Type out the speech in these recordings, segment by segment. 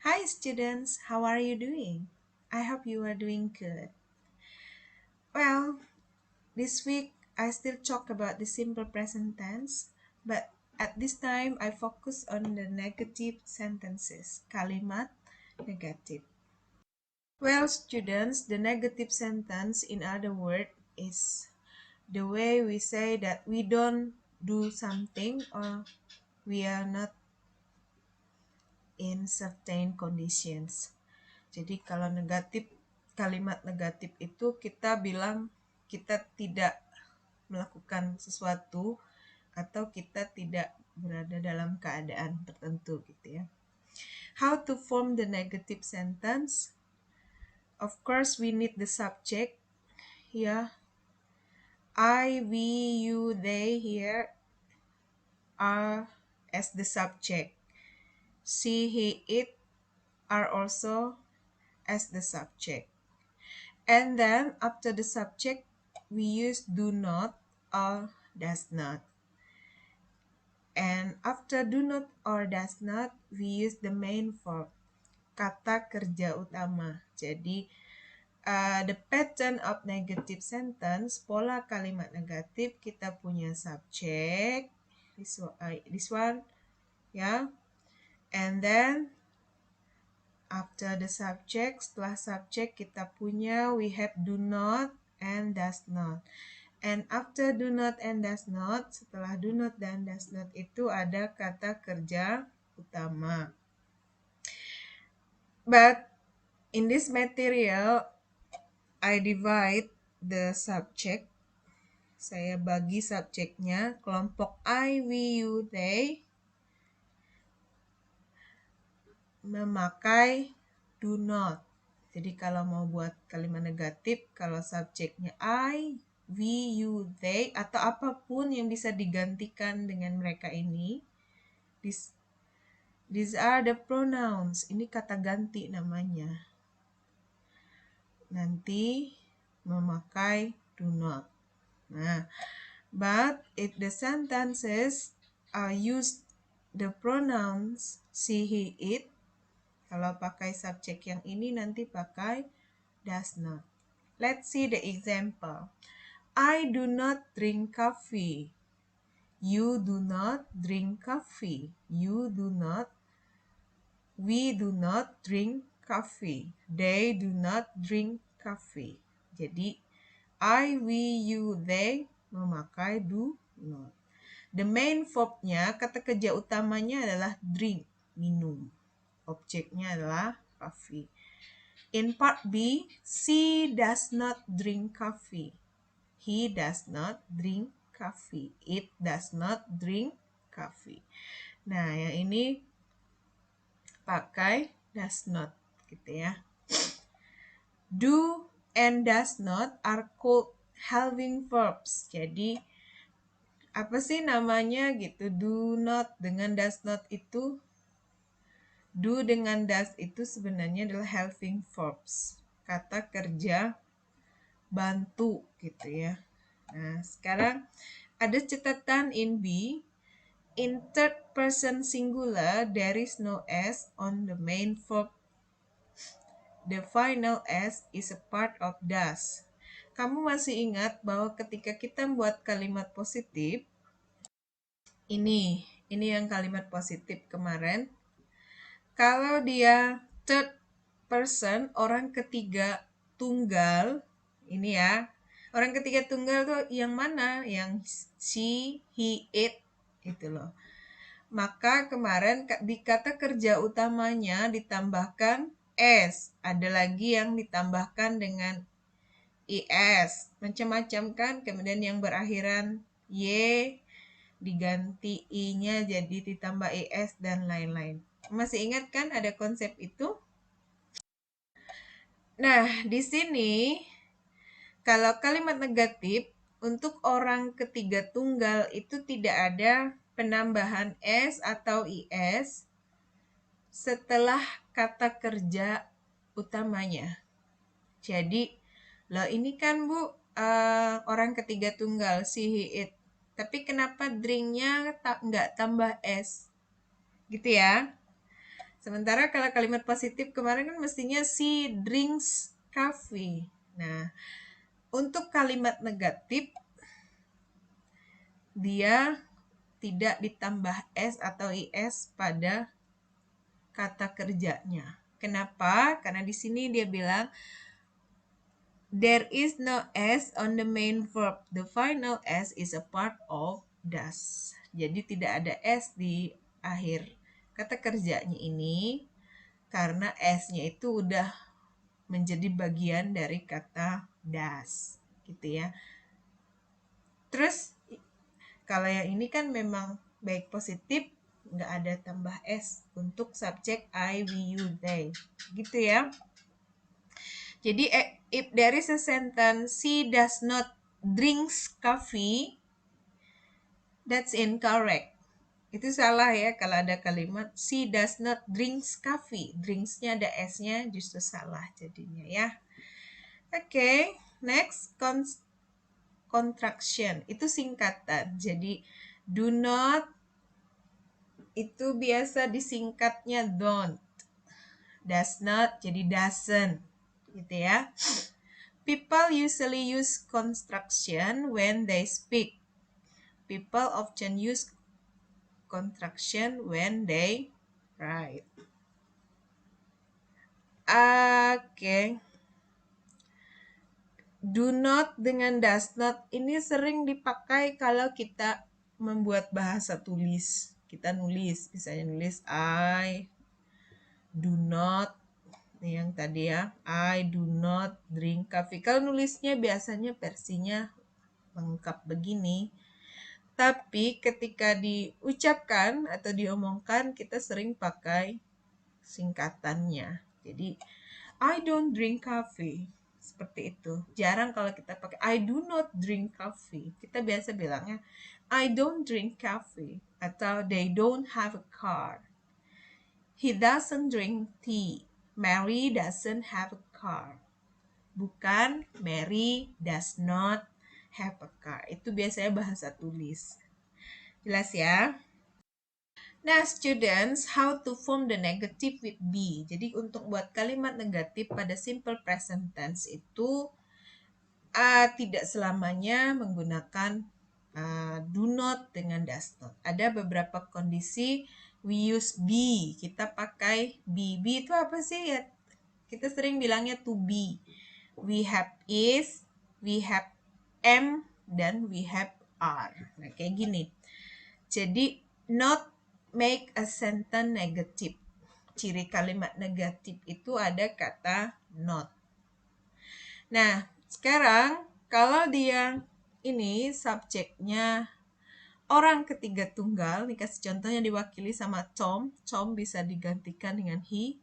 Hi, students. How are you doing? I hope you are doing good. Well, this week I still talk about the simple present tense, but at this time I focus on the negative sentences, kalimat negative. Well, students, the negative sentence, in other words, is the way we say that we don't do something or we are not in certain conditions. Jadi kalau negatif, kalimat negatif itu kita bilang kita tidak melakukan sesuatu atau kita tidak berada dalam keadaan tertentu gitu ya. How to form the negative sentence? Of course, we need the subject here. I, we, you, they here are as the subject. She, he, it are also as the subject. And then after the subject, we use do not or does not. And after do not or does not, we use the main verb, kata kerja utama. Jadi, the pattern of negative sentence, pola kalimat negatif, kita punya subject, this one, ya. And then, after the subject, setelah subject kita punya, we have do not and does not. And after do not and does not, setelah do not dan does not itu ada kata kerja utama. But in this material, I divide the subject. Saya bagi subjeknya kelompok I, we, you, they memakai do not. Jadi kalau mau buat kalimat negatif, kalau subjeknya I, we, you, they, atau apapun yang bisa digantikan dengan mereka ini, these are the pronouns. Ini kata ganti namanya. Nanti memakai do not. Nah, but if the sentences are used the pronouns she, he, it, kalau pakai subjek yang ini nanti pakai does not. Let's see the example. I do not drink coffee. You do not drink coffee. You do not. We do not drink coffee. They do not drink coffee. Jadi, I, we, you, they memakai do not. The main verbnya, kata kerja utamanya adalah drink, minum. Objeknya adalah coffee. In part B, she does not drink coffee. He does not drink coffee. It does not drink coffee. Nah, yang ini pakai does not gitu ya. Do and does not are called helping verbs. Jadi apa sih namanya gitu? Do not dengan does not itu, do dengan does itu sebenarnya adalah helping verbs, kata kerja bantu gitu ya. Nah, sekarang ada catatan in B. In third person singular, there is no S on the main verb. The final S is a part of does. Kamu masih ingat bahwa ketika kita membuat kalimat positif, ini yang kalimat positif kemarin. Kalau dia third person, orang ketiga tunggal, ini ya. Orang ketiga tunggal tuh yang mana? Yang she, he, it, gitu loh. Maka kemarin di kata kerja utamanya ditambahkan S. Ada lagi yang ditambahkan dengan IS. Macam-macam kan. Kemudian yang berakhiran Y diganti I-nya jadi ditambah IS dan lain-lain. Masih ingat kan ada konsep itu? Nah, di sini kalau kalimat negatif untuk orang ketiga tunggal itu tidak ada penambahan S atau IS setelah kata kerja utamanya. Jadi, loh ini kan Bu orang ketiga tunggal si he it. Tapi kenapa drinknya nggak tambah S? Gitu ya. Sementara kalau kalimat positif kemarin kan mestinya she drinks coffee. Nah, untuk kalimat negatif dia tidak ditambah s atau is pada kata kerjanya. Kenapa? Karena di sini dia bilang there is no s on the main verb. The final s is a part of does. Jadi tidak ada s di akhir kata kerjanya ini karena s-nya itu udah menjadi bagian dari kata does, gitu ya. Terus kalau yang ini kan memang baik positif, nggak ada tambah s untuk subjek I, we, you, they, gitu ya. Jadi if there is a sentence she does not drinks coffee, that's incorrect. Itu salah ya kalau ada kalimat she does not drinks coffee. Drinks-nya ada s-nya justru salah jadinya ya. Oke, next contraction. Itu singkatan. Jadi do not itu biasa disingkatnya don't. Does not jadi doesn't, gitu ya. People usually use contraction when they speak. People often use contraction when they write. Oke. Do not dengan does not ini sering dipakai kalau kita membuat bahasa tulis. Kita nulis, misalnya nulis I do not, yang tadi ya, I do not drink coffee. Kalau nulisnya biasanya versinya lengkap begini. Tapi ketika diucapkan atau diomongkan, kita sering pakai singkatannya. Jadi, I don't drink coffee. Seperti itu. Jarang kalau kita pakai I do not drink coffee. Kita biasa bilangnya I don't drink coffee. Atau they don't have a car. He doesn't drink tea. Mary doesn't have a car. Bukan Mary does not have a car. Itu biasanya bahasa tulis. Jelas ya? Nah, students, how to form the negative with be. Jadi untuk buat kalimat negatif pada simple present tense itu tidak selamanya menggunakan do not dengan does not. Ada beberapa kondisi we use be. Kita pakai be. Be itu apa sih ya? Kita sering bilangnya to be. We have is, we have am, dan we have are. Nah, kayak gini. Jadi not make a sentence negative. Ciri kalimat negatif itu ada kata not. Nah, sekarang kalau dia ini subjeknya orang ketiga tunggal, nih kasih contohnya diwakili sama Tom. Tom bisa digantikan dengan he.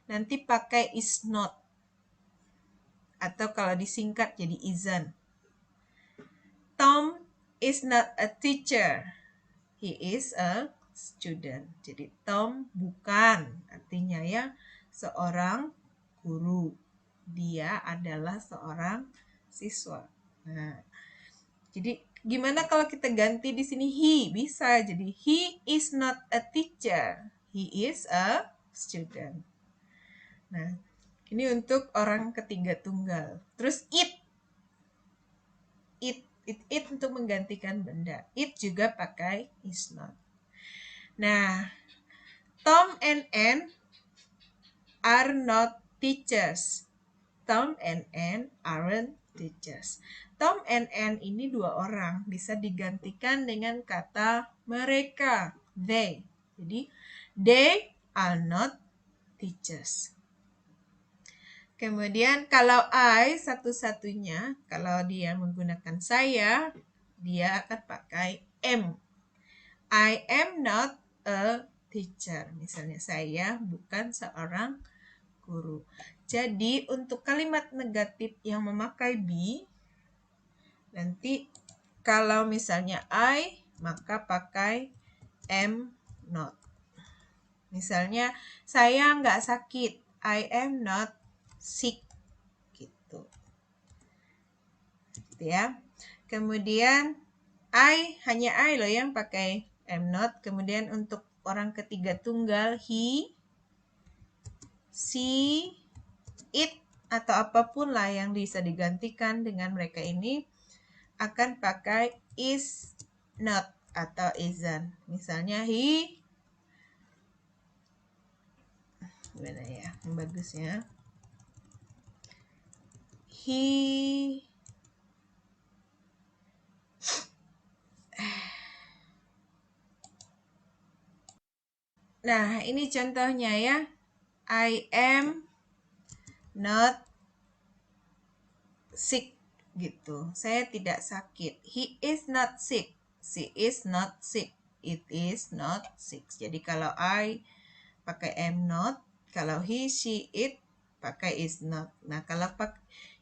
Nanti pakai is not. Atau kalau disingkat jadi isn't. Tom is not a teacher. He is a student. Jadi Tom bukan artinya ya seorang guru. Dia adalah seorang siswa. Nah, jadi gimana kalau kita ganti di sini he? Bisa. Jadi he is not a teacher. He is a student. Nah, ini untuk orang ketiga tunggal. Terus it untuk menggantikan benda. It juga pakai is not. Nah, Tom and Anne are not teachers. Tom and Anne aren't teachers. Tom and Anne ini dua orang, bisa digantikan dengan kata mereka, they. Jadi, they are not teachers. Kemudian kalau I satu-satunya, kalau dia menggunakan saya, dia akan pakai am. I am not a teacher. Misalnya saya bukan seorang guru. Jadi untuk kalimat negatif yang memakai be, nanti kalau misalnya I, maka pakai am not. Misalnya saya nggak sakit. I am not sick. Gitu ya. Kemudian hanya I loh yang pakai am not. Kemudian untuk orang ketiga tunggal he, she, it, atau apapun lah yang bisa digantikan dengan mereka ini akan pakai is not atau isn't. Misalnya gimana ya yang bagusnya? Nah, ini contohnya ya. I am not sick gitu. Saya tidak sakit. He is not sick. She is not sick. It is not sick. Jadi kalau I pakai am not, kalau he, she, it pakai is not. Nah, kalau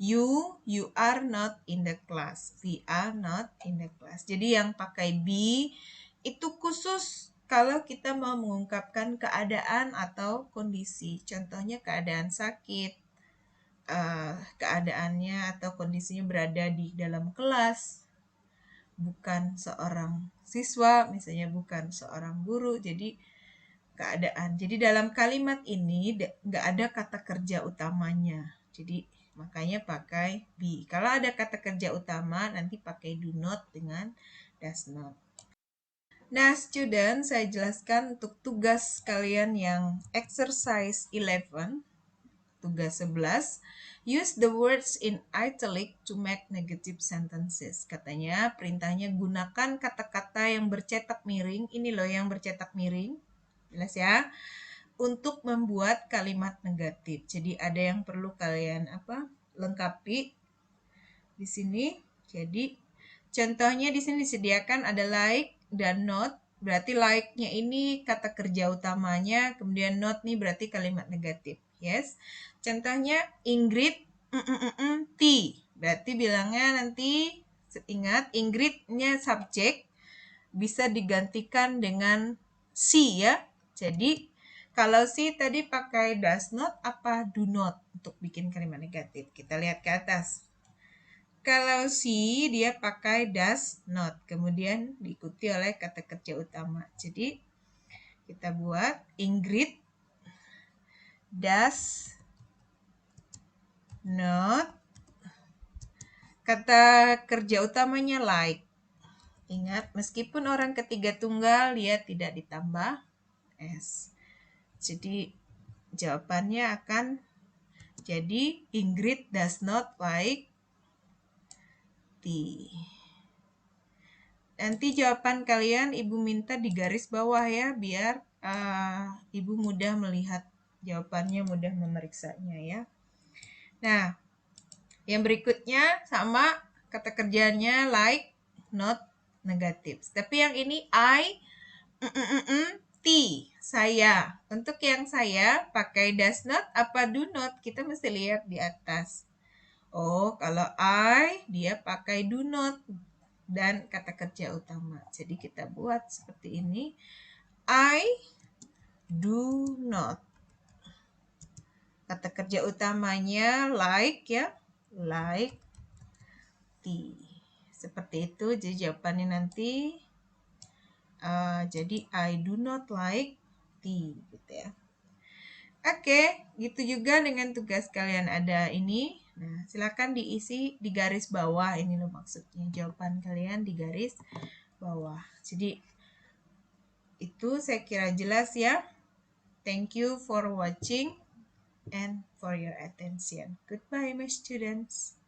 you are not in the class. We are not in the class. Jadi yang pakai be itu khusus kalau kita mau mengungkapkan keadaan atau kondisi. Contohnya keadaan sakit, keadaannya atau kondisinya berada di dalam kelas, bukan seorang siswa, misalnya bukan seorang guru, jadi keadaan. Jadi dalam kalimat ini nggak ada kata kerja utamanya, jadi makanya pakai be. Kalau ada kata kerja utama, nanti pakai do not dengan does not. Nah, student, saya jelaskan untuk tugas kalian yang exercise 11. Tugas 11, use the words in italic to make negative sentences. Katanya perintahnya gunakan kata-kata yang bercetak miring. Ini loh yang bercetak miring. Jelas ya? Untuk membuat kalimat negatif. Jadi ada yang perlu kalian lengkapi di sini. Jadi contohnya di sini disediakan ada like dan not. Berarti like-nya ini kata kerja utamanya, kemudian not nih berarti kalimat negatif. Yes. Contohnya Ingrid tea. Berarti bilangnya nanti ingat Ingrid-nya subjek bisa digantikan dengan she ya. Jadi kalau she tadi pakai does not apa do not untuk bikin kalimat negatif. Kita lihat ke atas. Kalau she dia pakai does not, kemudian diikuti oleh kata kerja utama. Jadi kita buat Ingrid does not, kata kerja utamanya like. Ingat, meskipun orang ketiga tunggal dia tidak ditambah s. Jadi jawabannya akan jadi Ingrid does not like tea. Nanti jawaban kalian Ibu minta di garis bawah ya, biar Ibu mudah melihat jawabannya, mudah memeriksanya ya. Nah, yang berikutnya sama kata kerjanya like, not, negatif. Tapi yang ini I, T, saya. Untuk yang saya pakai does not apa do not, kita mesti lihat di atas. Oh, kalau I dia pakai do not dan kata kerja utama. Jadi kita buat seperti ini. I do not. Kata kerja utamanya like ya. Like tea. Seperti itu. Jadi jawabannya nanti jadi I do not like tea gitu ya. Oke, gitu juga dengan tugas kalian ada ini. Nah, silakan diisi di garis bawah. Ini loh maksudnya. Jawaban kalian di garis bawah. Jadi, itu saya kira jelas ya. Thank you for watching and for your attention. Goodbye, my students.